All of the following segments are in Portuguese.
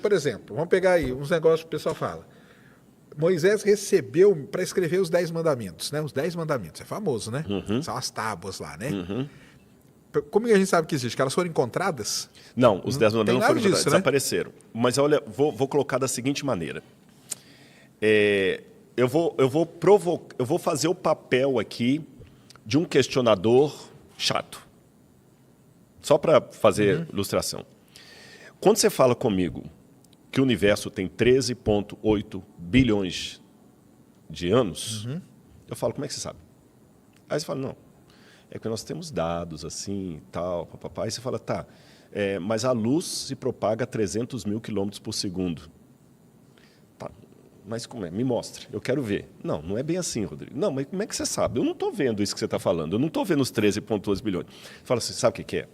por exemplo, vamos pegar aí uns negócios que o pessoal fala. Moisés recebeu para escrever os 10 mandamentos, né? Os 10 mandamentos, é famoso, né? São as tábuas lá, né? Como que a gente sabe que existe? Que elas foram encontradas? Não, os 10 mandamentos não foram disso, encontrados, desapareceram. Mas olha, vou colocar da seguinte maneira. Eu vou fazer o papel aqui de um questionador chato. Só para fazer ilustração. Quando você fala comigo que o universo tem 13,8 bilhões de anos, eu falo, como é que você sabe? Aí você fala, não, é que nós temos dados assim e tal, papapá. Aí você fala, tá, mas a luz se propaga a 300 mil quilômetros por segundo. Tá, mas como é? Me mostre, eu quero ver. Não, não é bem assim, Rodrigo. Não, mas como é que você sabe? Eu não estou vendo isso que você está falando, eu não estou vendo os 13,8 bilhões. Fala assim, sabe o que é?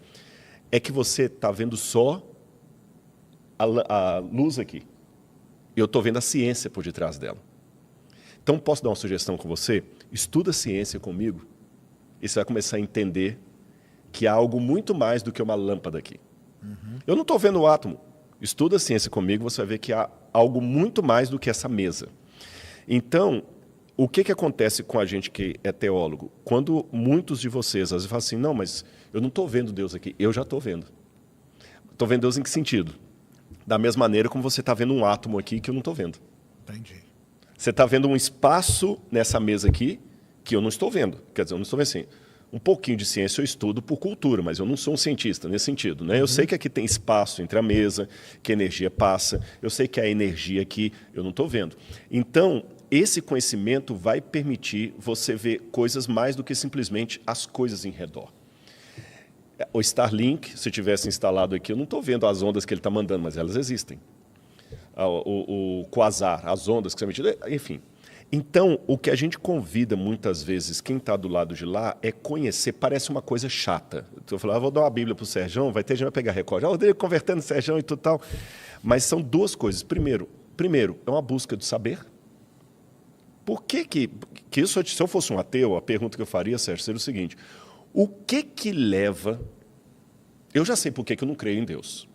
É que você está vendo só a luz aqui. E eu estou vendo a ciência por detrás dela. Então, posso dar uma sugestão com você? Estuda ciência comigo e você vai começar a entender que há algo muito mais do que uma lâmpada aqui. Eu não estou vendo o átomo. Estuda ciência comigo, você vai ver que há algo muito mais do que essa mesa. Então, o que acontece com a gente que é teólogo? Quando muitos de vocês às vezes falam assim, não, mas eu não estou vendo Deus aqui. Eu já estou vendo. Estou vendo Deus em que sentido? Da mesma maneira como você está vendo um átomo aqui que eu não estou vendo. Entendi. Você está vendo um espaço nessa mesa aqui que eu não estou vendo. Quer dizer, eu não estou vendo assim. Um pouquinho de ciência eu estudo por cultura, mas eu não sou um cientista nesse sentido, né? Eu sei que aqui tem espaço entre a mesa, que a energia passa. Eu sei que a energia aqui eu não estou vendo. Então, esse conhecimento vai permitir você ver coisas mais do que simplesmente as coisas em redor. O Starlink, se tivesse instalado aqui, eu não estou vendo as ondas que ele está mandando, mas elas existem. O Quasar, as ondas que são emitidas, enfim. Então, o que a gente convida muitas vezes, quem está do lado de lá, é conhecer, parece uma coisa chata. Eu falo, vou dar uma Bíblia para o Serjão, vai ter gente que vai pegar recorde. Rodrigo convertendo o Serjão e tudo tal. Mas são duas coisas. Primeiro, é uma busca de saber. Por que isso, se eu fosse um ateu, a pergunta que eu faria, Sérgio, seria o seguinte: o que leva... Eu já sei por que eu não creio em Deus.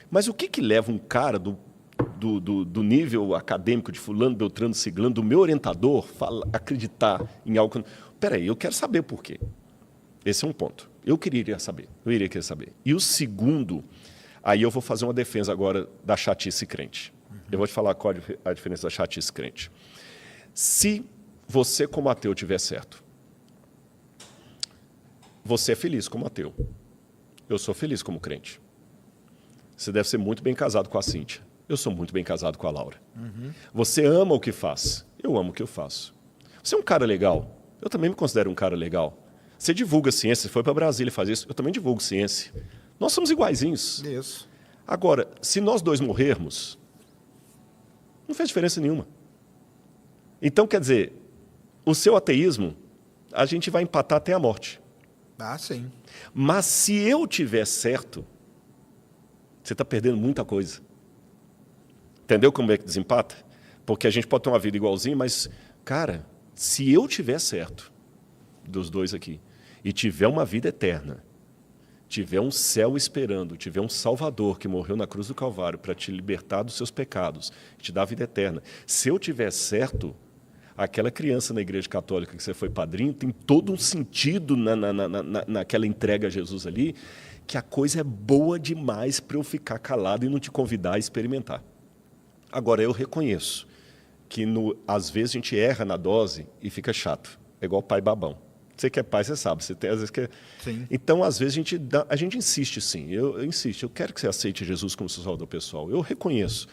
Mas o que leva um cara do nível acadêmico de fulano, beltrano, ciclano, do meu orientador, acreditar em algo... Peraí, eu quero saber por quê. Esse é um ponto. Eu iria querer saber. E o segundo, aí eu vou fazer uma defesa agora da chatice crente. Eu vou te falar qual a diferença da chatice crente. Se você, como ateu, tiver certo, você é feliz como ateu. Eu sou feliz como crente. Você deve ser muito bem casado com a Cíntia. Eu sou muito bem casado com a Laura. Você ama o que faz. Eu amo o que eu faço. Você é um cara legal. Eu também me considero um cara legal. Você divulga ciência. Você foi para Brasília fazer isso. Eu também divulgo ciência. Nós somos iguaizinhos. Isso. Agora, se nós dois morrermos, não fez diferença nenhuma. Então, quer dizer, o seu ateísmo, a gente vai empatar até a morte. Ah, sim. Mas se eu tiver certo, você está perdendo muita coisa. Entendeu como é que desempata? Porque a gente pode ter uma vida igualzinha, mas, cara, se eu tiver certo, dos dois aqui, e tiver uma vida eterna, tiver um céu esperando, tiver um Salvador que morreu na cruz do Calvário para te libertar dos seus pecados, te dar a vida eterna, se eu tiver certo, aquela criança na igreja católica que você foi padrinho tem todo um sentido naquela entrega a Jesus ali, que a coisa é boa demais para eu ficar calado e não te convidar a experimentar. Agora, eu reconheço que, às vezes, a gente erra na dose e fica chato. É igual pai babão. Você que é pai, você sabe. Você tem, às vezes, que... Sim. Então, às vezes, a gente insiste, sim. Eu insisto. Eu quero que você aceite Jesus como seu salvador pessoal. Eu reconheço.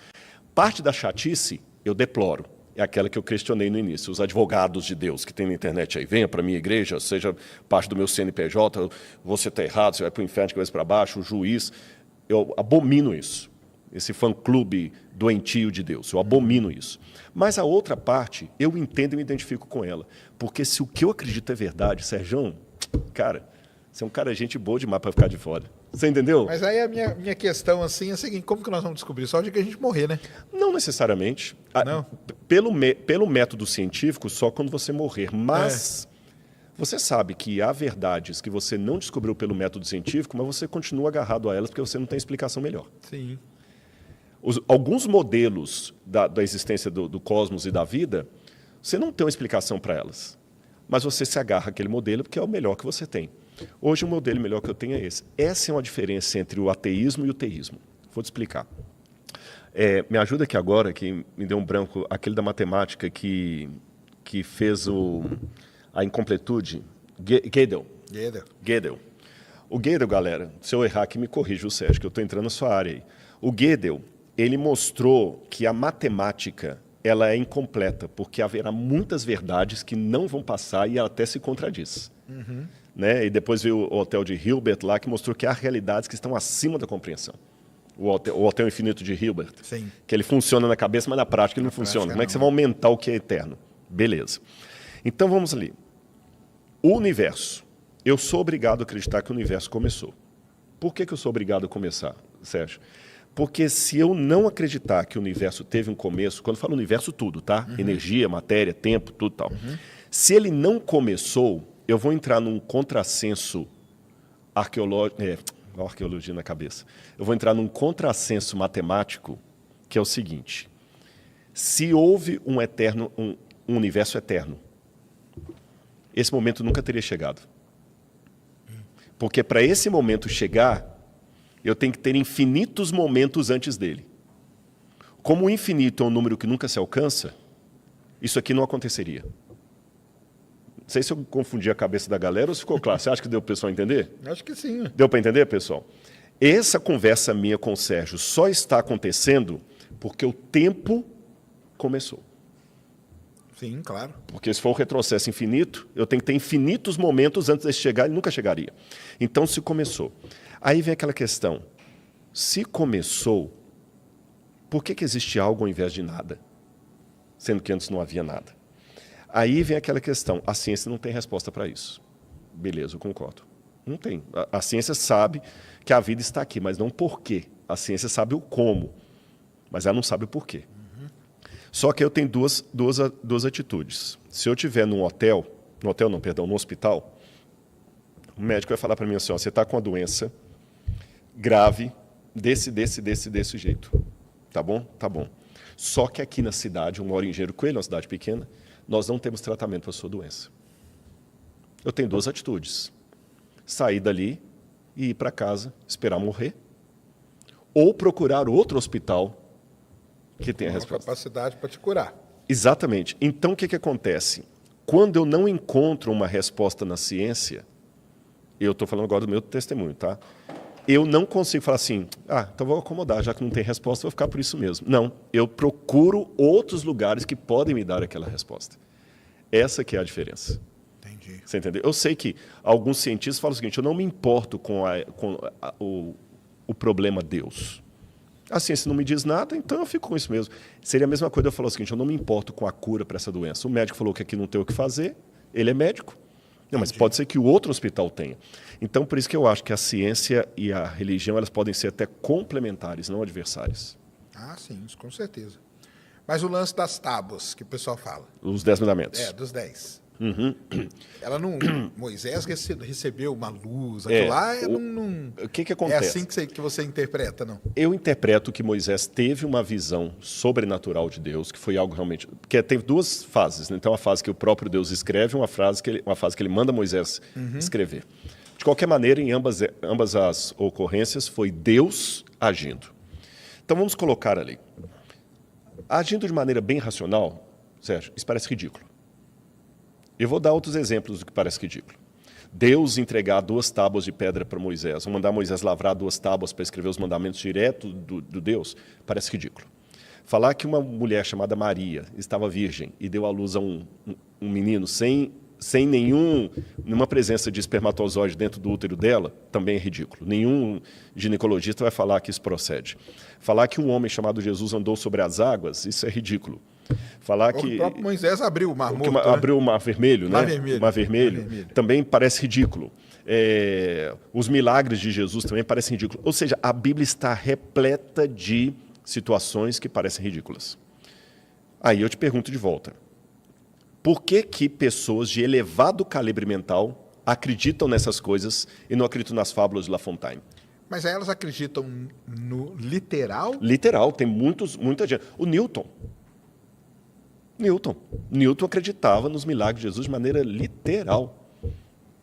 Parte da chatice, eu deploro. É aquela que eu questionei no início. Os advogados de Deus que tem na internet aí, venha para a minha igreja, seja parte do meu CNPJ, você está errado, você vai para o inferno de cabeça para baixo, o juiz. Eu abomino isso. Esse fã-clube doentio de Deus. Eu abomino isso. Mas a outra parte, eu entendo e me identifico com ela. Porque se o que eu acredito é verdade, Serjão, cara, você é um cara gente boa demais para ficar de fora. Você entendeu? Mas aí a minha questão assim é a seguinte: como que nós vamos descobrir? Só de que a gente morrer, né? Não necessariamente. Não? Pelo método científico, só quando você morrer. Mas você sabe que há verdades que você não descobriu pelo método científico, mas você continua agarrado a elas porque você não tem explicação melhor. Sim. Alguns modelos da existência do cosmos e da vida, você não tem uma explicação para elas. Mas você se agarra àquele modelo porque é o melhor que você tem. Hoje, o modelo melhor que eu tenho é esse. Essa é uma diferença entre o ateísmo e o teísmo. Vou te explicar. Me ajuda aqui agora, que me deu um branco, aquele da matemática que fez a incompletude. Gödel. O Gödel, galera, se eu errar aqui, me corrija o Sérgio, que eu estou entrando na sua área aí. O Gödel, ele mostrou que a matemática ela é incompleta, porque haverá muitas verdades que não vão passar e ela até se contradiz. Uhum. Né? E depois veio o Hotel de Hilbert lá, que mostrou que há realidades que estão acima da compreensão. O Hotel Infinito de Hilbert. Sim. Que ele funciona na cabeça, mas na prática ele não funciona. Como é que você vai aumentar o que é eterno? Beleza. Então vamos ali. O universo. Eu sou obrigado a acreditar que o universo começou. Por que eu sou obrigado a começar, Sérgio? Porque se eu não acreditar que o universo teve um começo, quando eu falo universo, tudo, tá? Uhum. Energia, matéria, tempo, tudo tal. Uhum. Se ele não começou, eu vou entrar num contrassenso arqueológico. Arqueologia na cabeça. Eu vou entrar num contrassenso matemático, que é o seguinte: se houve um universo eterno, esse momento nunca teria chegado. Porque para esse momento chegar, eu tenho que ter infinitos momentos antes dele. Como o infinito é um número que nunca se alcança, isso aqui não aconteceria. Não sei se eu confundi a cabeça da galera ou se ficou claro. Você acha que deu para o pessoal entender? Acho que sim. Deu para entender, pessoal? Essa conversa minha com o Sérgio só está acontecendo porque o tempo começou. Sim, claro. Porque se for um retrocesso infinito, eu tenho que ter infinitos momentos antes de chegar, ele nunca chegaria. Então, se começou. Aí vem aquela questão. Se começou, por que existe algo ao invés de nada? Sendo que antes não havia nada. Aí vem aquela questão. A ciência não tem resposta para isso. Beleza, eu concordo. Não tem. A ciência sabe que a vida está aqui, mas não por quê. A ciência sabe o como, mas ela não sabe o porquê. Só que eu tenho duas atitudes. Se eu estiver num hotel, no hospital, o médico vai falar para mim assim, ó, você está com uma doença grave, desse jeito. Tá bom? Tá bom. Só que aqui na cidade, eu moro em Engenheiro Coelho, uma cidade pequena, nós não temos tratamento para a sua doença. Eu tenho duas atitudes. Sair dali e ir para casa, esperar morrer, ou procurar outro hospital que tem a resposta. Capacidade para te curar. Exatamente. Então, o que acontece? Quando eu não encontro uma resposta na ciência, eu estou falando agora do meu testemunho, tá? Eu não consigo falar assim, então vou acomodar, já que não tem resposta, vou ficar por isso mesmo. Não, eu procuro outros lugares que podem me dar aquela resposta. Essa que é a diferença. Entendi. Você entendeu? Eu sei que alguns cientistas falam o seguinte, eu não me importo com o problema Deus. A ciência não me diz nada, então eu fico com isso mesmo. Seria a mesma coisa eu falar o seguinte, eu não me importo com a cura para essa doença. O médico falou que aqui não tem o que fazer, ele é médico. Não, mas pode ser que o outro hospital tenha. Então, por isso que eu acho que a ciência e a religião elas podem ser até complementares, não adversárias. Ah, sim, isso com certeza. Mas o lance das tábuas, que o pessoal fala. Os 10 mandamentos. Dos 10. Uhum. Ela não. Moisés recebeu uma luz, aquilo lá não. O que acontece? É assim que você interpreta, não? Eu interpreto que Moisés teve uma visão sobrenatural de Deus, que foi algo realmente. Porque teve duas fases, né? Então, uma fase que o próprio Deus escreve, uma fase que ele manda Moisés escrever. De qualquer maneira, em ambas as ocorrências, foi Deus agindo. Então, vamos colocar ali. Agindo de maneira bem racional, Sérgio, isso parece ridículo. Eu vou dar outros exemplos do que parece ridículo. Deus entregar 2 tábuas de pedra para Moisés, ou mandar Moisés lavrar 2 tábuas para escrever os mandamentos direto do Deus, parece ridículo. Falar que uma mulher chamada Maria estava virgem e deu à luz a um menino sem nenhuma presença de espermatozoide dentro do útero dela, também é ridículo. Nenhum ginecologista vai falar que isso procede. Falar que um homem chamado Jesus andou sobre as águas, isso é ridículo. Falar que o próprio Moisés abriu o Mar Morto. Abriu o Mar Vermelho, né? Mar Vermelho. Também parece ridículo. Os milagres de Jesus também parecem ridículos. Ou seja, a Bíblia está repleta de situações que parecem ridículas. Aí eu te pergunto de volta. Por que pessoas de elevado calibre mental acreditam nessas coisas e não acreditam nas fábulas de La Fontaine? Mas aí elas acreditam no literal? Literal, tem muita gente. O Newton acreditava nos milagres de Jesus de maneira literal.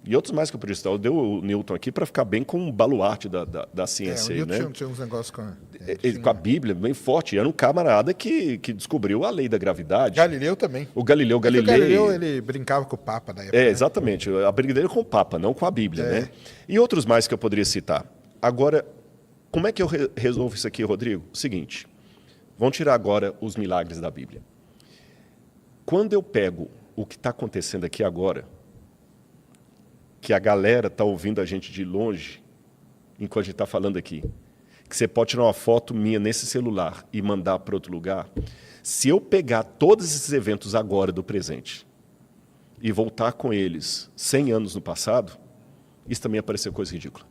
E outros mais que eu podia citar. Eu dei o Newton aqui para ficar bem com um baluarte da ciência. O Newton né? tinha uns negócios com... Com a Bíblia, bem forte. Era um camarada que descobriu a lei da gravidade. Galileu também. O Galileu O Galileu, ele brincava com o Papa da época. Exatamente. A briga dele é com o Papa, não com a Bíblia. Né? E outros mais que eu poderia citar. Agora, como é que eu resolvo isso aqui, Rodrigo? Seguinte, vamos tirar agora os milagres da Bíblia. Quando eu pego o que está acontecendo aqui agora, que a galera está ouvindo a gente de longe, enquanto a gente está falando aqui, que você pode tirar uma foto minha nesse celular e mandar para outro lugar, se eu pegar todos esses eventos agora do presente e voltar com eles 100 anos no passado, isso também ia parecer coisa ridícula.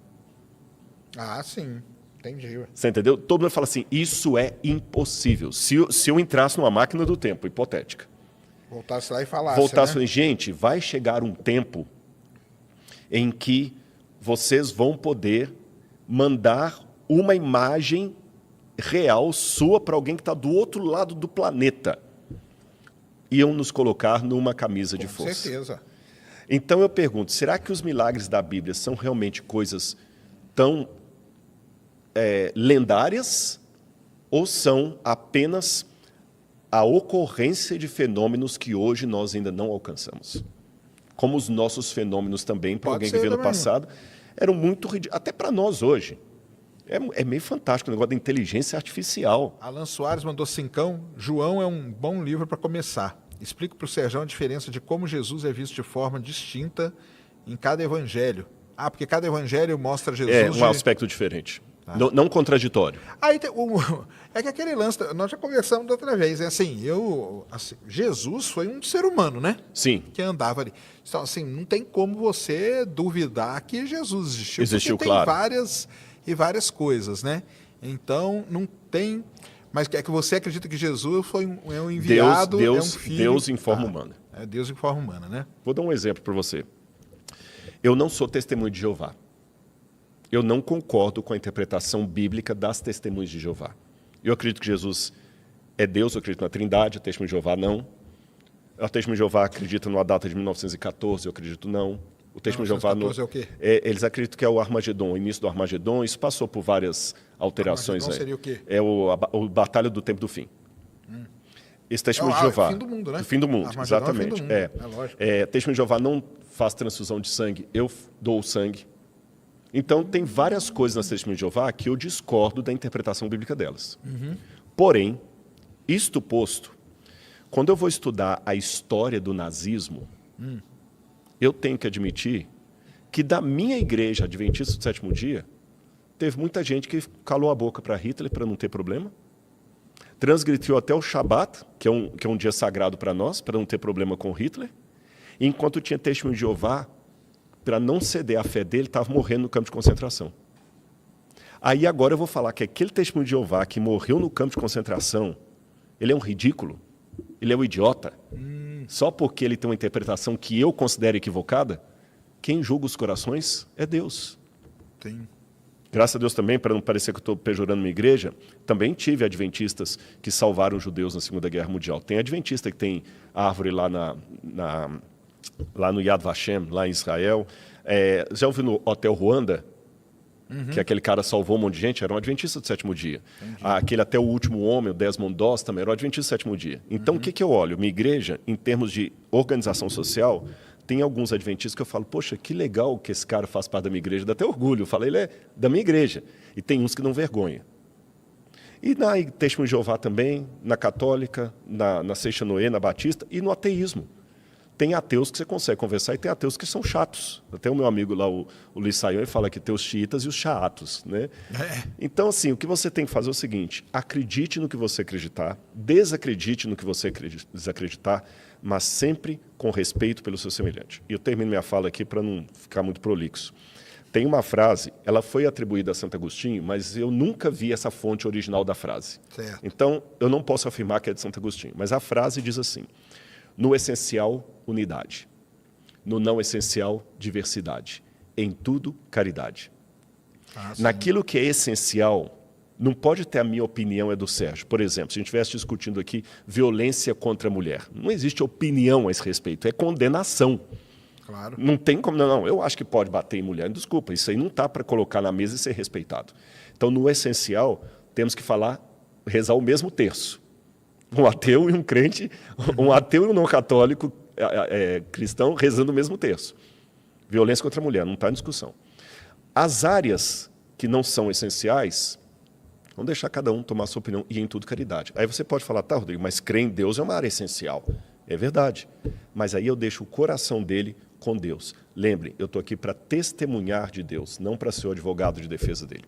Ah, sim. Entendi. Você entendeu? Todo mundo fala assim, isso é impossível. Se eu entrasse numa máquina do tempo, hipotética, voltasse lá e falasse, né? Gente, vai chegar um tempo em que vocês vão poder mandar uma imagem real sua para alguém que está do outro lado do planeta. Iam nos colocar numa camisa de força. Com certeza. Então eu pergunto, será que os milagres da Bíblia são realmente coisas tão lendárias ou são apenas a ocorrência de fenômenos que hoje nós ainda não alcançamos? Como os nossos fenômenos também, para alguém que veio no passado, eram muito ridículos. Até para nós hoje. É meio fantástico o negócio da inteligência artificial. Alan Soares mandou 5. João é um bom livro para começar. Explica para o Sérgio a diferença de como Jesus é visto de forma distinta em cada evangelho. Ah, porque cada evangelho mostra Jesus... aspecto diferente. Não contraditório. Aí é que aquele lance, nós já conversamos da outra vez, Jesus foi um ser humano, né? Sim. Que andava ali. Então, assim, não tem como você duvidar que Jesus existiu. Existiu, porque claro. Tem várias coisas, né? Então, não tem... Mas é que você acredita que Jesus foi um enviado, é um filho... Deus em forma humana. É Deus em forma humana, né? Vou dar um exemplo para você. Eu não sou testemunho de Jeová. Eu não concordo com a interpretação bíblica das testemunhas de Jeová. Eu acredito que Jesus é Deus, eu acredito na Trindade, a testemunha de Jeová não. A testemunha de Jeová acredita numa data de 1914, eu acredito não. O testemunho de Jeová... 1914 é o quê? Eles acreditam que é o Armagedon, o início do Armagedon. Isso passou por várias alterações. Armagedon seria o quê? É o Batalha do Tempo do Fim. Esse testemunho de Jeová... o fim do mundo, né? O fim do mundo, Armagedon exatamente. É o fim do mundo. Lógico. Testemunho de Jeová não faz transfusão de sangue, eu dou o sangue. Então, tem várias coisas nas testemunhas de Jeová que eu discordo da interpretação bíblica delas. Porém, isto posto, quando eu vou estudar a história do nazismo, eu tenho que admitir que da minha igreja adventista do sétimo dia, teve muita gente que calou a boca para Hitler para não ter problema, transgrediu até o Shabat, que é um dia sagrado para nós, para não ter problema com Hitler, e enquanto tinha testemunho de Jeová, para não ceder à fé dele, estava morrendo no campo de concentração. Aí agora eu vou falar que aquele testemunho de Jeová que morreu no campo de concentração, ele é um ridículo, ele é um idiota, só porque ele tem uma interpretação que eu considero equivocada. Quem julga os corações é Deus. Sim. Graças a Deus também, para não parecer que eu estou pejorando minha igreja, também tive adventistas que salvaram os judeus na Segunda Guerra Mundial. Tem adventista que tem árvore lá lá no Yad Vashem, lá em Israel. Já ouviu no Hotel Ruanda? Que aquele cara salvou um monte de gente, era um adventista do sétimo dia. Aquele Até o Último Homem, o Desmond Doss, também era um adventista do sétimo dia. Então, o que eu olho? Minha igreja, em termos de organização social, tem alguns adventistas que eu falo, poxa, que legal que esse cara faz parte da minha igreja, dá até orgulho. Eu falo, ele é da minha igreja. E tem uns que dão vergonha. E na Testemunho de Jeová também, na católica, na Seixa Noé, na batista, e no ateísmo. Tem ateus que você consegue conversar e tem ateus que são chatos. Até o meu amigo lá, o Luiz Saião, ele fala que tem os xiitas e os chaatos. Né? Então, assim, o que você tem que fazer é o seguinte, acredite no que você acreditar, desacredite no que você desacreditar, mas sempre com respeito pelo seu semelhante. E eu termino minha fala aqui para não ficar muito prolixo. Tem uma frase, ela foi atribuída a Santo Agostinho, mas eu nunca vi essa fonte original da frase. Certo. Então, eu não posso afirmar que é de Santo Agostinho, mas a frase diz assim: no essencial, unidade. No não essencial, diversidade. Em tudo, caridade. sim. Naquilo que é essencial, não pode ter a minha opinião, é do Sérgio. Por exemplo, se a gente estivesse discutindo aqui violência contra a mulher, não existe opinião a esse respeito, é condenação. Claro. Não tem como, não, eu acho que pode bater em mulher. Desculpa, isso aí não está para colocar na mesa e ser respeitado. Então, no essencial, temos que rezar o mesmo terço. Um ateu e um crente, um ateu e um não católico cristão rezando o mesmo terço. Violência contra a mulher, não está em discussão. As áreas que não são essenciais, vamos deixar cada um tomar a sua opinião e em tudo caridade. Aí você pode falar, tá, Rodrigo, mas crer em Deus é uma área essencial. É verdade. Mas aí eu deixo o coração dele com Deus. Lembre, eu estou aqui para testemunhar de Deus, não para ser o advogado de defesa dele.